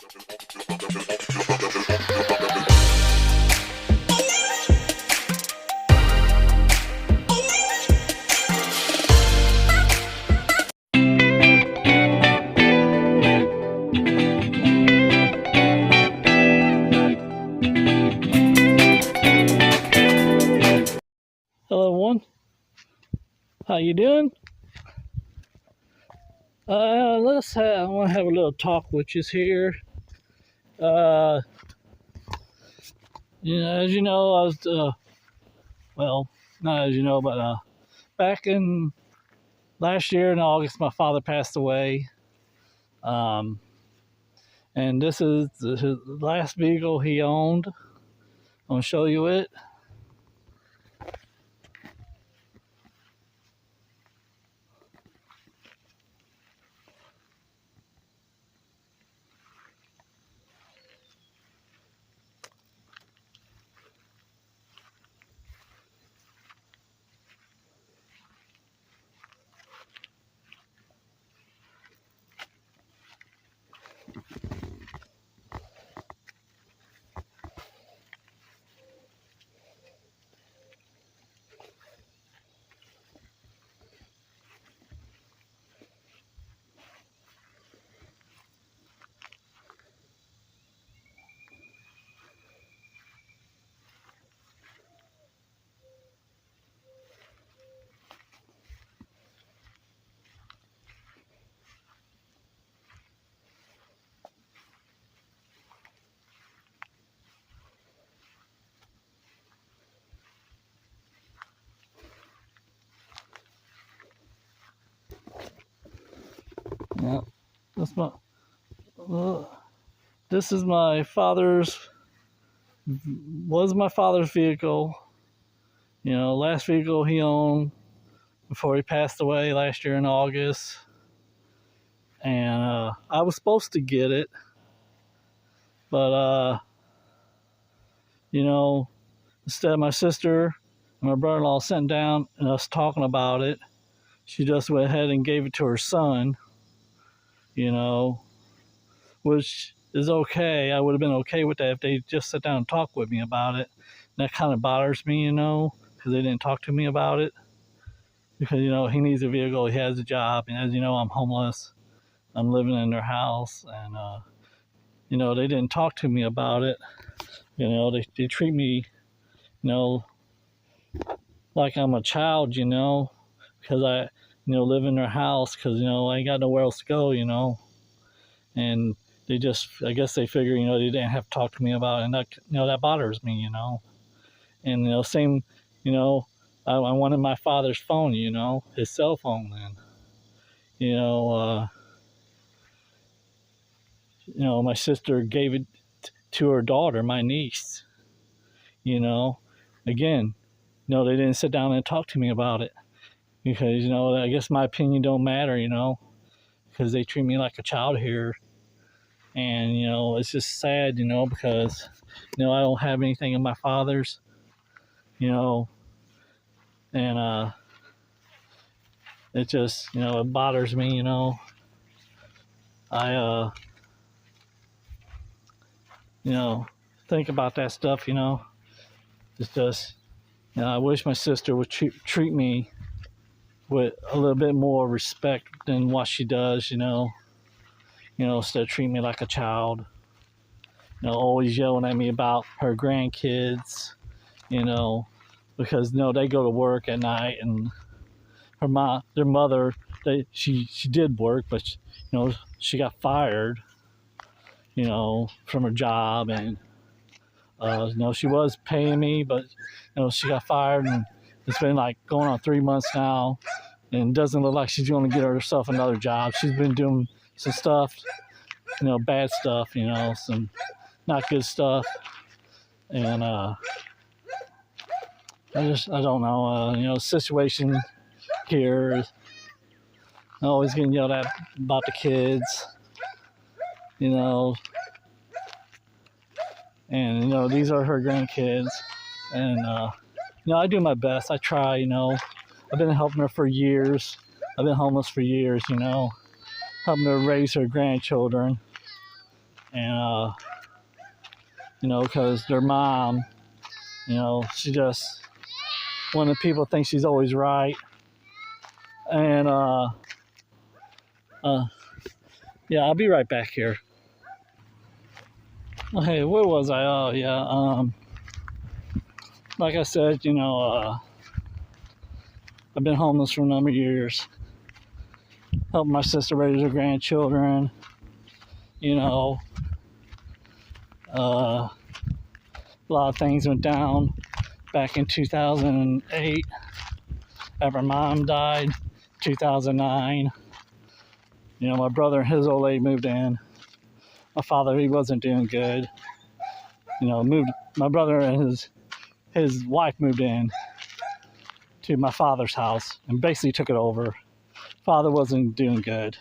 Hello, everyone. How you doing? I want to have a little talk with you here. Uh, as you know, I was well, not as you know, but back in last year in August, my father passed away. Um, and this is his last vehicle he owned. I'm gonna show you it. Yeah, that's my. This is my father's. Was my father's vehicle. Last vehicle he owned before he passed away last year in August. And I was supposed to get it, but instead my sister and my brother-in-law sitting down and us talking about it, she just went ahead and gave it to her son. Which is okay. I would have been okay with that if they just sat down and talked with me about it. And that kind of bothers me, because they didn't talk to me about it. Because he needs a vehicle, he has a job, and as you know, I'm homeless. I'm living in their house, and they didn't talk to me about it. They treat me, like I'm a child, because I, live in their house, because I ain't got nowhere else to go, and they just, I guess they figure, they didn't have to talk to me about it, and that, that bothers me, and same, I wanted my father's phone, his cell phone, and my sister gave it to her daughter, my niece. Again, they didn't sit down and talk to me about it, because I guess my opinion don't matter, because they treat me like a child here. And it's just sad, because I don't have anything of my father's, and it just it bothers me. I think about that stuff. It's just I wish my sister would treat me with a little bit more respect than what she does. Instead of treating me like a child. Always yelling at me about her grandkids. Because they go to work at night, and their mother, she did work, but she got fired, from her job, and she was paying me, but she got fired, and it's been like going on 3 months now, and it doesn't look like she's going to get herself another job. She's been doing some stuff, bad stuff, some not good stuff, and I don't know, situation here is always getting yelled at about the kids, and these are her grandkids, and I do my best. I try. I've been helping her for years. I've been homeless for years. Helping her raise her grandchildren, And because their mom, she just one of the people thinks she's always right. And yeah, I'll be right back here. Hey, where was I? Oh yeah, like I said, I've been homeless for a number of years, helping my sister raise her grandchildren. A lot of things went down back in 2008 after mom died. 2009, my brother and his old lady moved in. My father, he wasn't doing good. My brother and his wife moved in to my father's house and basically took it over. Father wasn't doing good.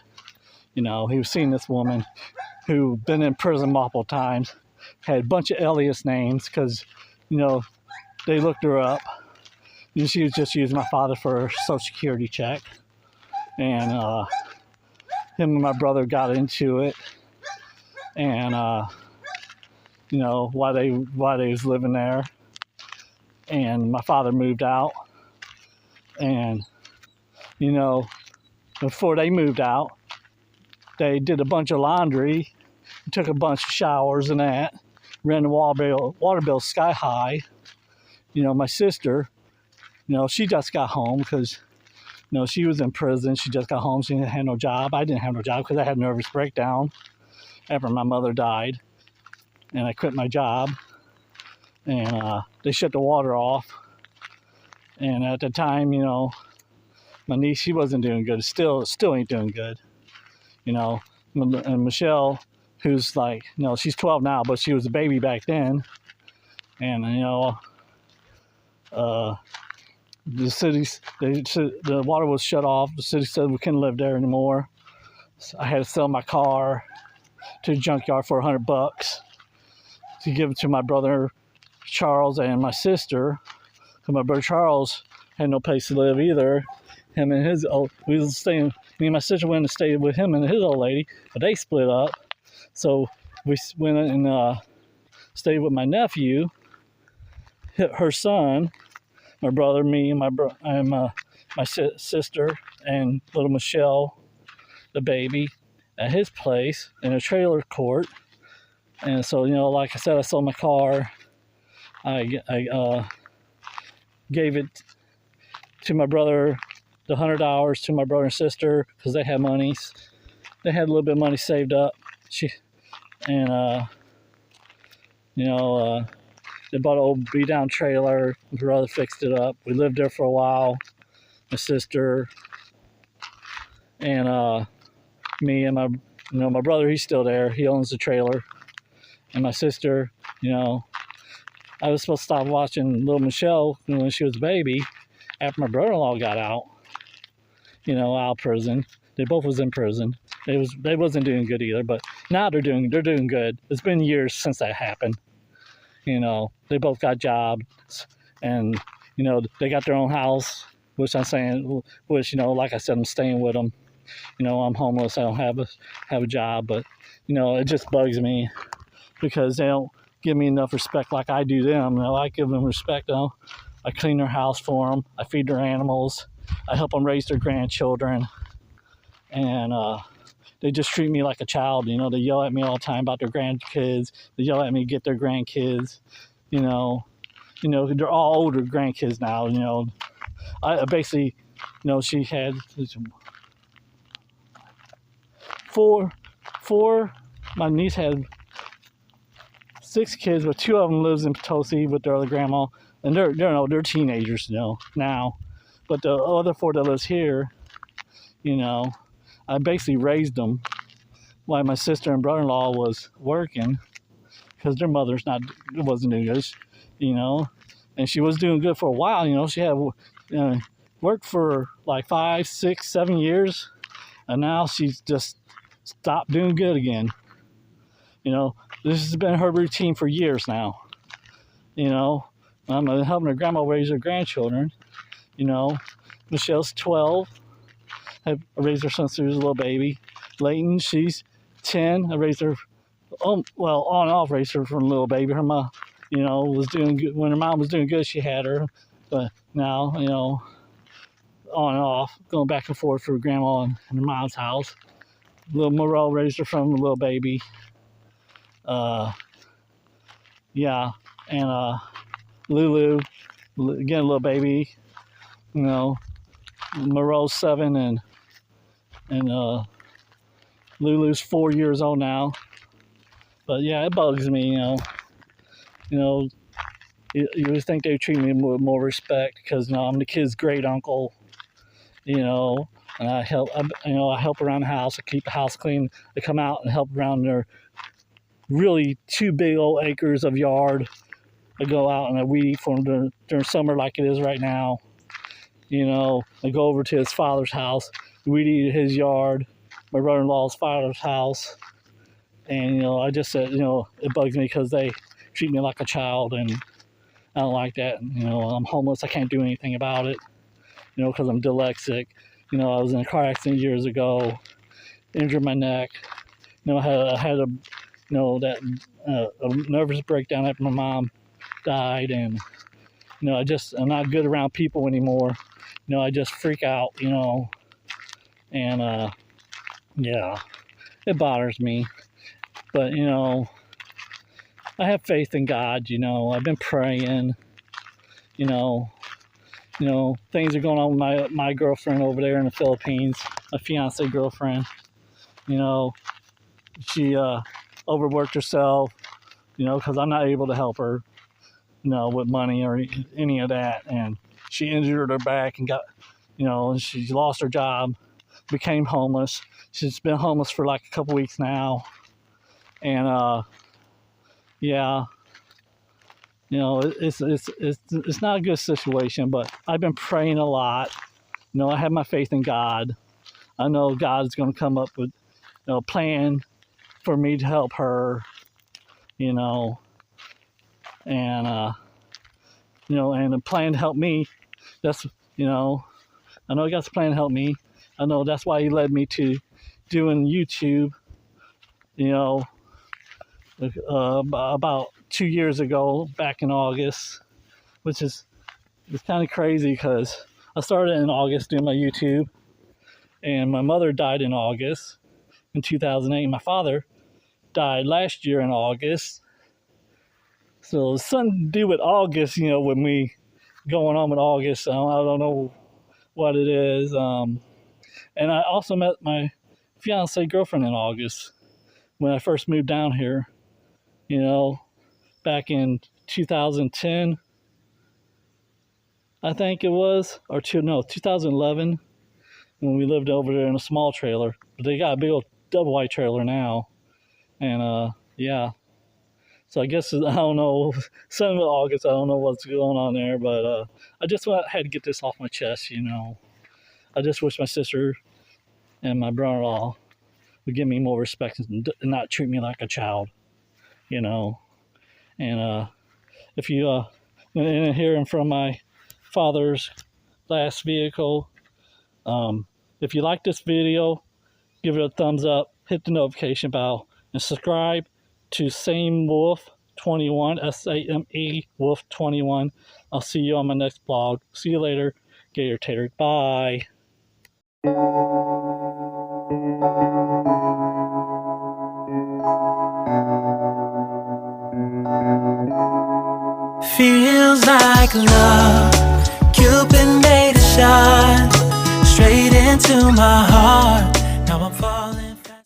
He was seeing this woman who been in prison multiple times, had a bunch of alias names because, they looked her up. She was just using my father for a Social Security check. And him and my brother got into it. And, why they was living there. And my father moved out. And, before they moved out, they did a bunch of laundry, took a bunch of showers and that, ran the water bill sky high. My sister, she just got home because, she was in prison. She just got home. She didn't have no job. I didn't have no job because I had a nervous breakdown after my mother died. And I quit my job. And they shut the water off. And at the time, my niece, she wasn't doing good. Still ain't doing good. And Michelle, who's like, she's 12 now, but she was a baby back then. And, the water was shut off. The city said we couldn't live there anymore. So I had to sell my car to the junkyard for $100 to give it to my brother Charles and my sister. Because my brother Charles had no place to live either. Him and his we was staying. Me and my sister went and stayed with him and his old lady, but they split up. So we went and stayed with my nephew, her son, my brother, me, and my sister, and little Michelle, the baby, at his place in a trailer court. And so, like I said, I sold my car. I gave it to my brother, the $100 to my brother and sister because they had money. They had a little bit of money saved up. They bought an old beat-down trailer. My brother fixed it up. We lived there for a while. My sister and me and my brother. He's still there. He owns the trailer. And my sister, I was supposed to stop watching little Michelle when she was a baby after my brother-in-law got out. Out of prison. They both was in prison. They wasn't doing good either, but now they're doing good. It's been years since that happened. They both got jobs, and they got their own house, which I'm saying, like I said, I'm staying with them. I'm homeless. I don't have a job, but it just bugs me because they don't give me enough respect like I do them. I give them respect. I clean their house for them. I feed their animals. I help them raise their grandchildren, and they just treat me like a child. They yell at me all the time about their grandkids. They yell at me to get their grandkids. They're all older grandkids now. I basically, she had four. My niece had 6 kids, but 2 of them lives in Potosi with their other grandma, and they're teenagers now. But the other 4 that lives here, I basically raised them while my sister and brother-in-law was working because their mother's wasn't doing good, and she was doing good for a while. She had worked for like 5, 6, 7 years, and now she's just stopped doing good again. This has been her routine for years now. I'm helping her grandma raise her grandchildren. Michelle's 12. I raised her since she was a little baby. Layton, she's 10. I raised her well, on and off raised her from a little baby. Her mom, was doing good. When her mom was doing good, she had her. But now, on and off, going back and forth for grandma and her mom's house. Little Moreau raised her from a little baby. Yeah, and Lulu, again, a little baby. Moreau's 7 and Lulu's 4 years old now. But yeah, it bugs me, you would think they would treat me with more respect because I'm the kid's great uncle, and I help around the house. I keep the house clean. I come out and help around their really 2 big old acres of yard. I go out and I weed eat for them during summer like it is right now. I go over to his father's house, weed eat at his yard, my brother-in-law's father's house. And, I just said, it bugs me because they treat me like a child, and I don't like that. I'm homeless. I can't do anything about it, because I'm dyslexic. I was in a car accident years ago, injured my neck. I had a nervous breakdown after my mom died, and, I'm not good around people anymore. I just freak out, and, yeah, it bothers me. But, I have faith in God, I've been praying, things are going on with my girlfriend over there in the Philippines, my fiance girlfriend. She overworked herself, because I'm not able to help her, with money or any of that. And she injured her back and got, she lost her job, became homeless. She's been homeless for like a couple weeks now. And yeah, it's not a good situation, but I've been praying a lot. I have my faith in God. I know God's going to come up with a plan for me to help her, and and a plan to help me. That's, I know God's plan to help me. I know that's why He led me to doing YouTube, about 2 years ago, back in August, which is kind of crazy because I started in August doing my YouTube, and my mother died in August in 2008. My father died last year in August. So something to do with August, with me going on with August. I don't know what it is. And I also met my fiance girlfriend in August when I first moved down here. Back in 2010, I think it was, 2011, when we lived over there in a small trailer. But they got a big old double wide trailer now, and yeah. So I guess, I don't know, some of August, I don't know what's going on there, but I just had to get this off my chest. I just wish my sister and my brother-in-law would give me more respect and not treat me like a child. And if you and hearing from my father's last vehicle, if you like this video, give it a thumbs up, hit the notification bell, and subscribe to Same Wolf 21, SAME Wolf 21. I'll see you on my next vlog. See you later, Gator Tater. Bye. Feels like love, Cupid made a shot straight into my heart.